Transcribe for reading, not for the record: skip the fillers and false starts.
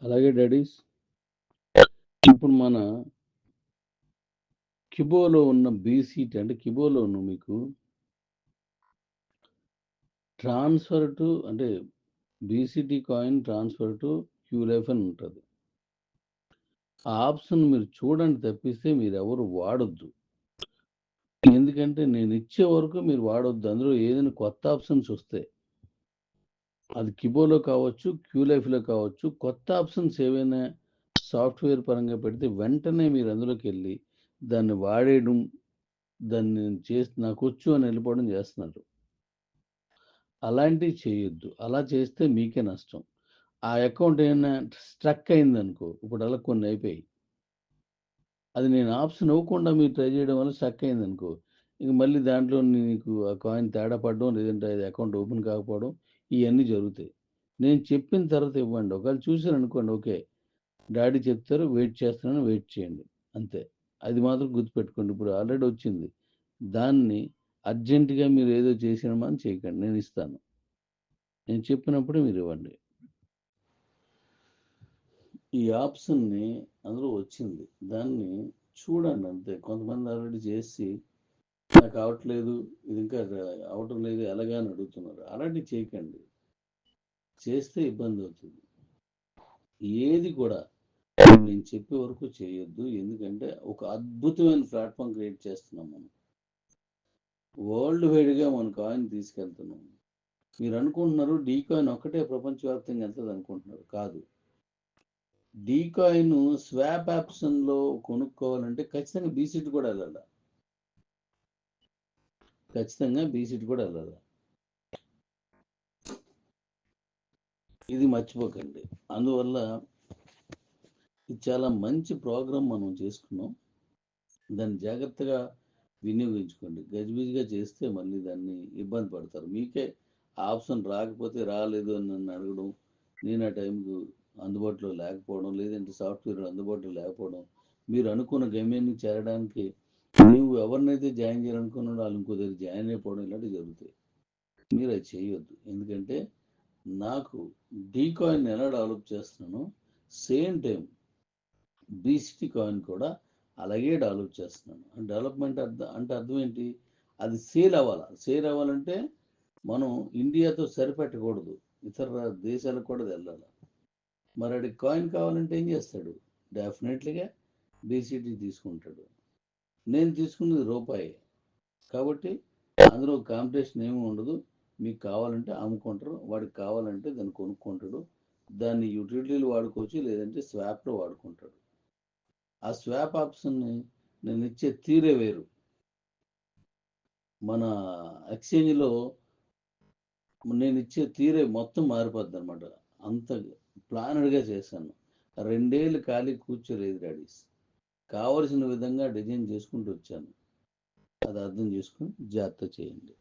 అలాగే డాడీస్, ఇప్పుడు మన కిబోలో ఉన్న బీసీటీ అంటే కిబోలో ఉన్న మీకు ట్రాన్స్ఫర్ టు అంటే బీసీటీ కాయిన్ ట్రాన్స్ఫర్ టు క్యూలైఫ్ అని ఉంటుంది. ఆ ఆప్షన్ మీరు చూడండి తప్పిస్తే మీరు ఎవరు వాడొద్దు. ఎందుకంటే నేను ఇచ్చే వరకు మీరు వాడొద్దు. అందులో ఏదైనా కొత్త ఆప్షన్స్ వస్తాయి, అది కిబోలో కావచ్చు, క్యూలైఫ్లో కావచ్చు, కొత్త ఆప్షన్స్ ఏవైనా సాఫ్ట్వేర్ పరంగా పెడితే వెంటనే మీరు అందులోకి వెళ్ళి దాన్ని వాడేయడం, దాన్ని నేను చేసి నాకు వచ్చు అని వెళ్ళిపోవడం చేస్తున్నారు. అలాంటివి చేయొద్దు. అలా చేస్తే మీకే నష్టం. ఆ అకౌంట్ ఏమైనా స్ట్రక్ అయిందనుకో, ఇప్పుడు అలా కొన్ని అయిపోయాయి, అది నేను ఆప్షన్ ఇవ్వకుండా మీరు ట్రై చేయడం వల్ల స్ట్రక్ అయిందనుకో, ఇంక మళ్ళీ దాంట్లో నీకు ఆ కాయిన్ తేడా పడడం, లేదంటే అది అకౌంట్ ఓపెన్ కాకపోవడం, ఇవన్నీ జరుగుతాయి. నేను చెప్పిన తర్వాత ఇవ్వండి. ఒకవేళ చూసారు అనుకోండి, ఓకే డాడీ చెప్తారు, వెయిట్ చేస్తున్నాను, వెయిట్ చేయండి, అంతే. అది మాత్రం గుర్తుపెట్టుకోండి. ఇప్పుడు ఆల్రెడీ వచ్చింది, దాన్ని అర్జెంటుగా మీరు ఏదో చేసినామా అని చేయకండి. నేను ఇస్తాను, నేను చెప్పినప్పుడు మీరు ఇవ్వండి. ఈ ఆప్షన్ని అందులో వచ్చింది, దాన్ని చూడండి అంతే. కొంతమంది ఆల్రెడీ చేసి నాకు అవట్లేదు, ఇది ఇంకా అవటం లేదు, ఎలాగా అని అడుగుతున్నారు. అలాంటివి చేయకండి. చేస్తే ఇబ్బంది అవుతుంది. ఏది కూడా నేను చెప్పే వరకు చేయొద్దు. ఎందుకంటే ఒక అద్భుతమైన ప్లాట్ఫామ్ క్రియేట్ చేస్తున్నాం మనం. వరల్డ్ వైడ్గా మన కాయిన్ తీసుకెళ్తున్నాం. మీరు అనుకుంటున్నారు డీ కాయిన్ ఒక్కటే ప్రపంచవ్యాప్తంగా వెళ్తుంది అనుకుంటున్నారు. కాదు. డీ కాయిన్ స్వాప్ ఆప్షన్లో కొనుక్కోవాలంటే ఖచ్చితంగా బీసీటీ కూడా వెళ్ళాలి. ఖచ్చితంగా బీసీటీ కూడా వెళ్ళాలి. ఇది మర్చిపోకండి. అందువల్ల ఇది చాలా మంచి ప్రోగ్రాం మనం చేసుకున్నాం. దాన్ని జాగ్రత్తగా వినియోగించుకోండి. గజిబిజిగా చేస్తే మళ్ళీ దాన్ని ఇబ్బంది పడతారు. మీకే ఆప్షన్ రాకపోతే రాలేదు అని నన్ను అడగడం, నేను ఆ టైంకు అందుబాటులో లేకపోవడం, లేదంటే సాఫ్ట్వేర్ అందుబాటులో లేకపోవడం, మీరు అనుకున్న గమ్యాన్ని చేరడానికి నువ్వు ఎవరినైతే జాయిన్ చేయాలనుకున్నాడో వాళ్ళు ఇంకో దగ్గర జాయిన్ అయిపోవడం, ఇలాంటివి జరుగుతాయి. మీరు అది చేయొద్దు. ఎందుకంటే నాకు డీ కాయిన్ ఎలా డెవలప్ చేస్తున్నానో సేమ్ టైం బీసీటీ కాయిన్ కూడా అలాగే డెవలప్ చేస్తున్నాను. డెవలప్మెంట్ అంటే అర్థం ఏంటి? అది సేల్ అవ్వాలి. సేల్ అవ్వాలంటే మనం ఇండియాతో సరిపెట్టకూడదు, ఇతర దేశాలకు కూడా వెళ్ళాలి. మరి అది కాయిన్ కావాలంటే ఏం చేస్తాడు? డెఫినెట్లీగా బీసీటీ తీసుకుంటాడు. నేను తీసుకున్నది రూపాయి కాబట్టి అందులో కాంపిటీషన్ ఏమి ఉండదు. మీకు కావాలంటే అమ్ముకుంటారు, వాడికి కావాలంటే దాన్ని కొనుక్కుంటాడు, దాన్ని యూటిలిటీలు వాడుకోవచ్చు, లేదంటే స్వాప్లో వాడుకుంటాడు. ఆ స్వాప్ ఆప్షన్ని నేను ఇచ్చే తీరే వేరు. మన ఎక్స్చేంజ్లో నేను ఇచ్చే తీరే మొత్తం మారిపోద్ది అనమాట. అంత ప్లానెడ్గా చేశాను. 2 ఏళ్ళు ఖాళీ కూర్చోలేదు డాడీస్. కావలసిన విధంగా డిజైన్ చేసుకుంటూ వచ్చాను. అది అర్థం చేసుకుని జాగ్రత్త చేయండి.